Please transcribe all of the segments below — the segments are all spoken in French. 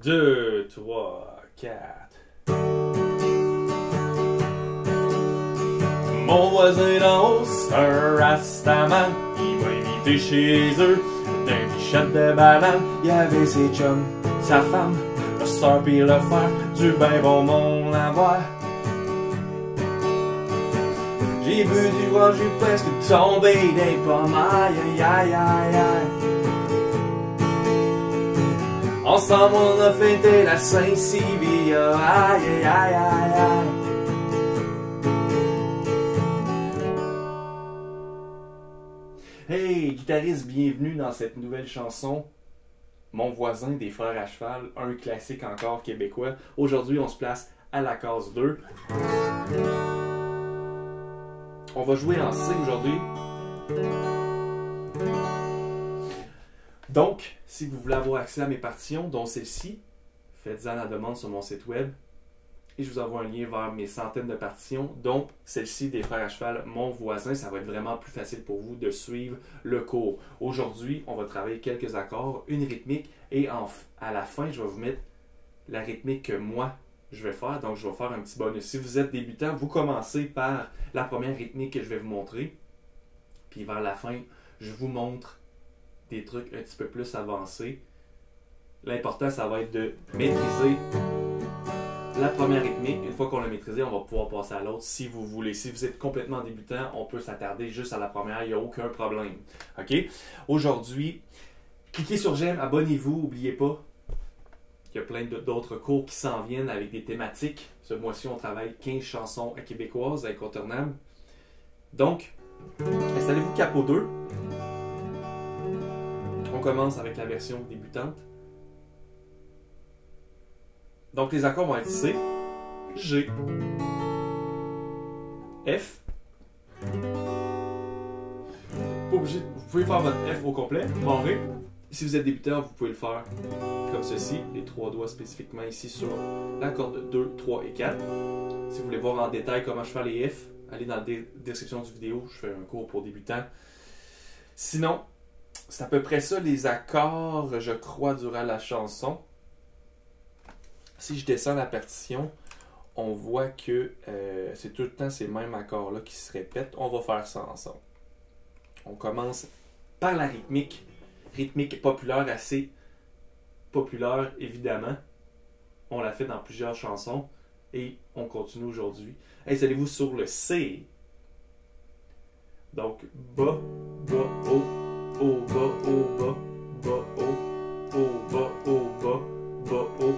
2, 3, 4. Mon voisin d'en haut, c'est un rastaman. Il m'a invité chez eux d'un pichette de banane. Il y avait ses chums, sa femme, le soeur pis le frère, du ben bon monde à voir. J'ai bu du vin, j'ai presque tombé des pommes, aïe aïe aïe aïe aïe. Ensemble on a fêté la Saint-Sylvia, aïe aïe aïe aïe aïe. Hey guitariste, bienvenue dans cette nouvelle chanson. Mon voisin des Frères à cheval, un classique encore québécois. Aujourd'hui on se place à la case 2. On va jouer en C aujourd'hui. Donc, si vous voulez avoir accès à mes partitions, dont celle-ci, faites-en la demande sur mon site web. Et je vous envoie un lien vers mes centaines de partitions, dont celle-ci des Frères à cheval, mon voisin. Ça va être vraiment plus facile pour vous de suivre le cours. Aujourd'hui, on va travailler quelques accords, une rythmique, et à la fin, je vais vous mettre la rythmique que moi, je vais faire. Donc, je vais faire un petit bonus. Si vous êtes débutant, vous commencez par la première rythmique que je vais vous montrer. Puis vers la fin, je vous montre des trucs un petit peu plus avancés. L'important, ça va être de maîtriser la première rythmique. Une fois qu'on l'a maîtrisé, on va pouvoir passer à l'autre si vous voulez. Si vous êtes complètement débutant, on peut s'attarder juste à la première. Il n'y a aucun problème. OK? Aujourd'hui, cliquez sur j'aime, abonnez-vous, n'oubliez pas. Il y a plein d'autres cours qui s'en viennent avec des thématiques. Ce mois-ci, on travaille 15 chansons québécoises incontournables. Donc, installez-vous capot 2. On commence avec la version débutante. Donc, les accords vont être C, G, F. Pas obligé, vous pouvez faire votre F au complet, barré. Si vous êtes débutant, vous pouvez le faire comme ceci, les 3 doigts spécifiquement ici sur la corde 2, 3 et 4. Si vous voulez voir en détail comment je fais les F, allez dans la description du vidéo, je fais un cours pour débutants. Sinon, c'est à peu près ça les accords, je crois, durant la chanson. Si je descends la partition, on voit que c'est tout le temps ces mêmes accords-là qui se répètent. On va faire ça ensemble. On commence par la rythmique. Rythmique populaire, assez populaire évidemment. On l'a fait dans plusieurs chansons et on continue aujourd'hui. Installez-vous sur le C. Donc bas, bas, haut, haut, bas, haut, bas, bas, haut, haut, bas, haut, bas, bas, haut.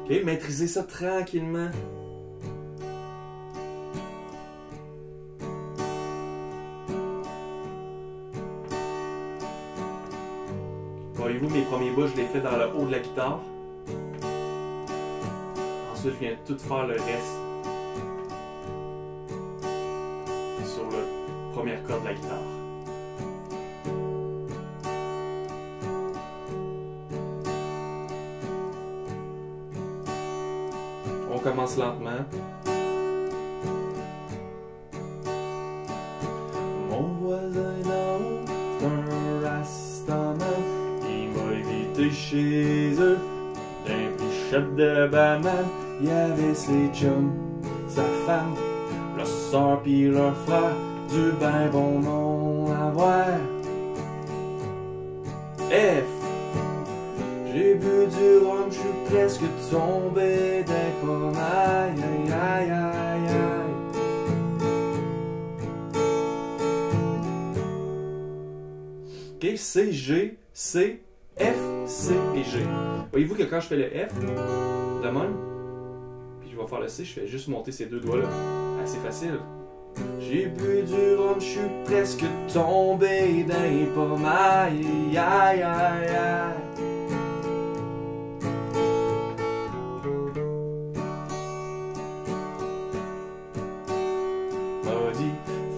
Ok, maîtrisez ça tranquillement. Voyez-vous, mes premiers bas, je les fais dans le haut de la guitare. Ensuite, je viens tout faire le reste sur la première corde de la guitare. On commence lentement. Mon voisin d'en haut, c'est un rastaman. Il m'a invité chez eux d'un pichette de banane. Il y avait ses chums, sa femme, leur soeur pis leur frère, du ben bon monde à voir. F. J'ai bu du rhum, j'suis presque tombé des pommes, aïe aïe aïe aïe aïe. Ok, C, G, C, F, C et G. Voyez-vous que quand je fais le F, de même, puis je vais faire le C, je fais juste monter ces deux doigts-là. Assez facile. J'ai bu du rhum, j'suis presque tombé des pommes, aïe aïe aïe aïe.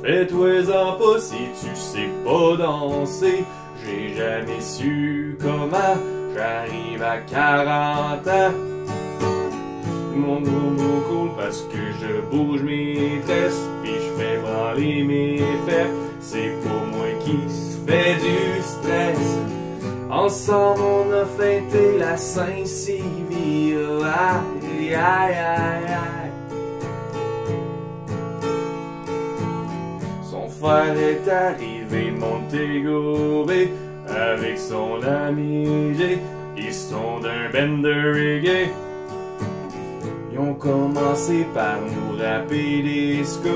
Fais-toi-en pas si tu sais pas danser. J'ai jamais su comment j'arrive à 40 ans. mon gros cool parce que je bouge mes tresses, puis je fais branler mes fers. C'est pour moi qui se fait du stress. Ensemble on a fêté la Saint-Civil. Aïe, aïe, aïe, aïe. Son frère est arrivé de Montego Bay avec son ami Jay. Ils sont d'un band de reggae. Ils ont commencé par nous rapper des ska.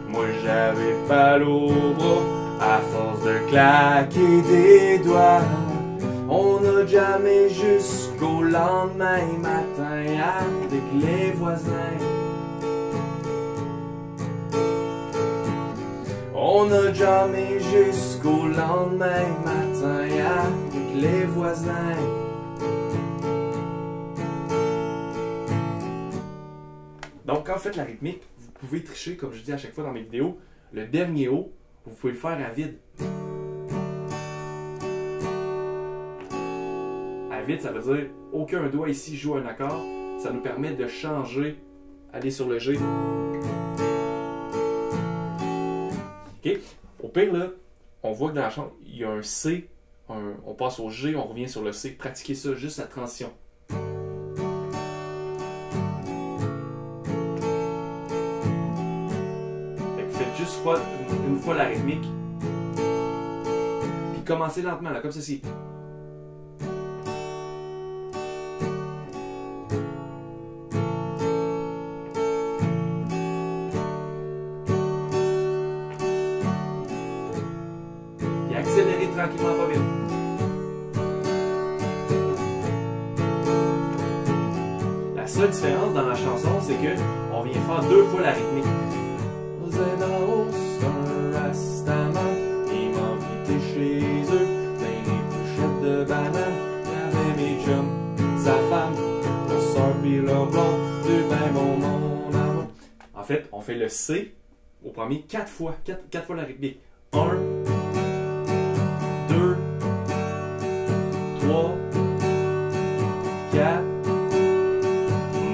Moi j'avais pas l'eau au bras à force de claquer des doigts. On a jamais jusqu'au lendemain matin avec les voisins. On a jamais jusqu'au lendemain matin avec les voisins. Donc quand vous faites la rythmique, vous pouvez tricher, comme je dis à chaque fois dans mes vidéos, le dernier haut, vous pouvez le faire à vide. À vide, ça veut dire aucun doigt ici joue un accord. Ça nous permet de changer, aller sur le G. Ok? Au pire, là, on voit que dans la chambre, il y a un C, on passe au G, on revient sur le C. Pratiquez ça, juste la transition. Juste une fois la rythmique. Puis commencez lentement, là, comme ceci. Puis accélérez tranquillement, pas vite. La seule différence dans la chanson, c'est que on vient faire 2 fois la rythmique. C'est un rastaman, il m'a invité chez eux, dans les bouchettes de bananes, y'avait mes chums, sa femme, leur soeur pis leur blond, du ben bon monde avant. En fait, on fait le C au premier 4 fois, 4 fois la rythmique. 1, 2, 3, 4.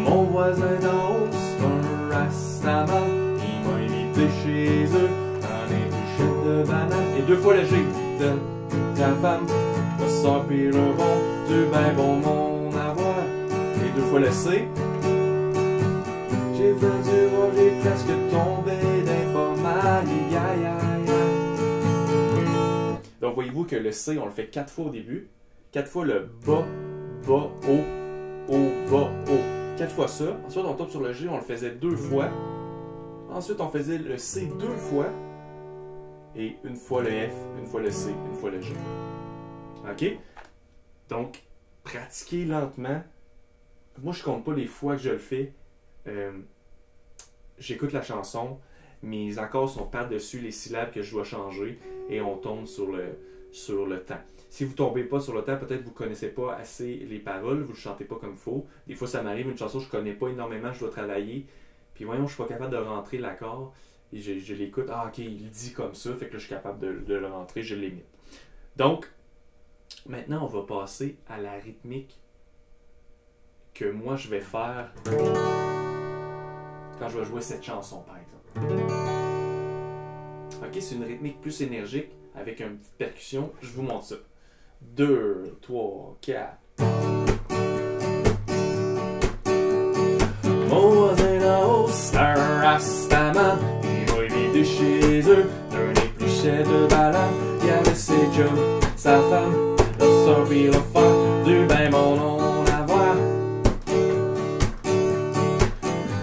Mon voisin d'en haut, c'est un rastaman. Chez eux, dans les bouchettes de bananes. Et 2 fois le G. De ta femme, le sort pis le bon, du ben bon monde à voir. Et 2 fois le C. J'ai fait du rôle, j'ai presque tombé d'un pas mal. Aïe, aïe, aïe. Donc voyez-vous que le C, on le fait 4 fois au début. 4 fois le bas, bas, haut, bas, haut. 4 fois ça. Ensuite, on tombe sur le G, on le faisait 2 fois. Ensuite, on faisait le C 2 fois. Et une fois le F, une fois le C, une fois le G. OK? Donc, pratiquez lentement. Moi, je compte pas les fois que je le fais. J'écoute la chanson. Mes accords sont par-dessus les syllabes que je dois changer. Et on tombe sur le temps. Si vous tombez pas sur le temps, peut-être que vous connaissez pas assez les paroles. Vous le chantez pas comme il faut. Des fois, ça m'arrive une chanson que je connais pas énormément. Je dois travailler. Puis voyons, je suis pas capable de rentrer l'accord. Et je l'écoute. Ah, ok, il dit comme ça. Fait que là, je suis capable de le rentrer. Je l'imite. Donc, maintenant, on va passer à la rythmique que moi, je vais faire quand je vais jouer cette chanson, par exemple. Ok, c'est une rythmique plus énergique avec une petite percussion. Je vous montre ça. 2, 3, 4. Mon voisin d'en haut, c'est un rastaman. Il m'a invité chez eux, d'un épluchet de balade. Il y avait ses chums, sa femme, leur soeur pis leur frère, du ben mon nom à voir.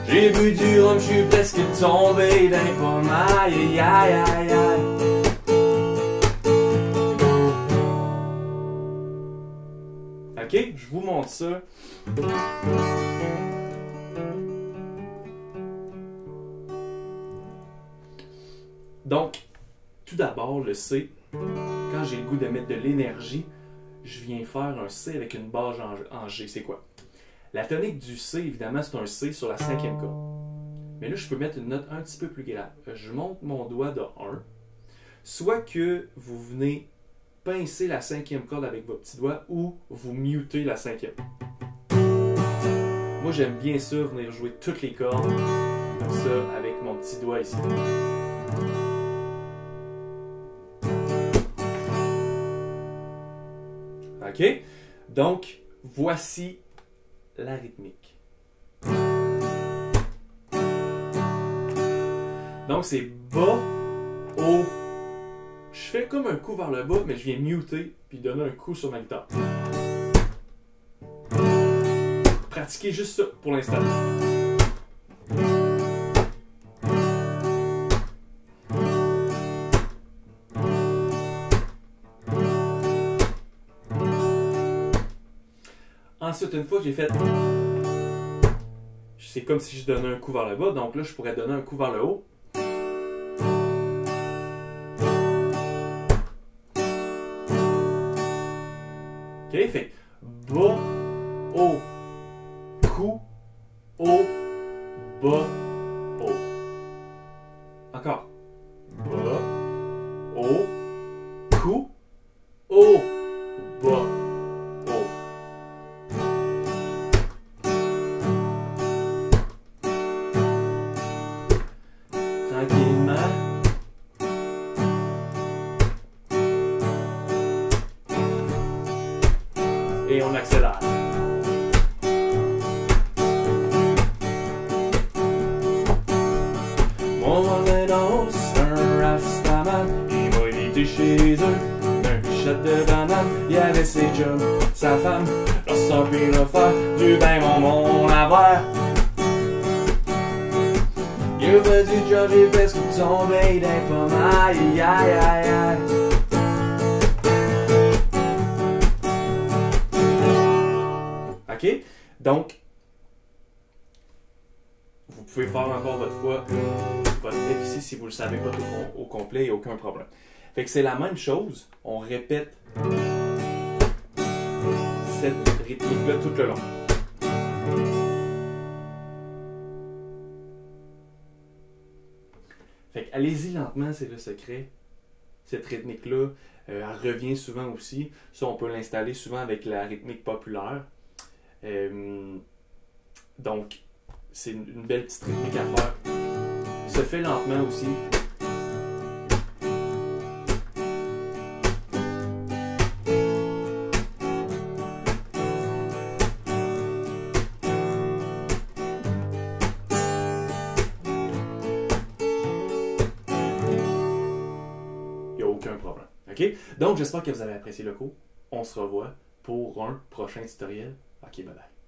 J'ai bu du rhum, j'suis presque tombé d'un pomme. Aïe, aïe, aïe, aïe. Ok, je vous montre ça. Donc, tout d'abord, le C, quand j'ai le goût de mettre de l'énergie, je viens faire un C avec une base en G. C'est quoi? La tonique du C, évidemment, c'est un C sur la 5e corde. Mais là, je peux mettre une note un petit peu plus grave. Je monte mon doigt de 1. Soit que vous venez pincer la 5e corde avec votre petit doigt ou vous mutez la 5e. Moi, j'aime bien ça, venir jouer toutes les cordes, comme ça, avec mon petit doigt ici. OK? Donc, voici la rythmique. Donc, c'est bas, haut. Je fais comme un coup vers le bas, mais je viens muter puis donner un coup sur ma guitare. Pratiquez juste ça pour l'instant. Ensuite, une fois que j'ai fait... C'est comme si je donnais un coup vers le bas, donc là, je pourrais donner un coup vers le haut. OK, fait bas, haut, coup, haut, bas, haut. Encore. Bas, haut, coup, haut, bas, haut. Tranquillement. Et on accélère. Mon voisin, c'est un rastaman. Il m'a invité chez eux. Un shot de banane. Il y avait ses chums, sa femme. Leur sort puis leur faire du ben mon avoir. Il a fait du job, j'ai presque tombé d'un pomme. Aïe, aïe, aïe, aïe. OK? Donc, vous pouvez faire encore votre voix, votre F ici si vous ne le savez pas au complet, il n'y a aucun problème. Fait que c'est la même chose, on répète cette rythmique-là tout le long. Fait que allez-y lentement, c'est le secret. Cette rythmique-là, elle revient souvent aussi. Ça, on peut l'installer souvent avec la rythmique populaire. Donc, c'est une belle petite rythmique à faire. Se fait lentement aussi. Il n'y a aucun problème. OK? Donc, j'espère que vous avez apprécié le cours. On se revoit pour un prochain tutoriel. OK, bye bye.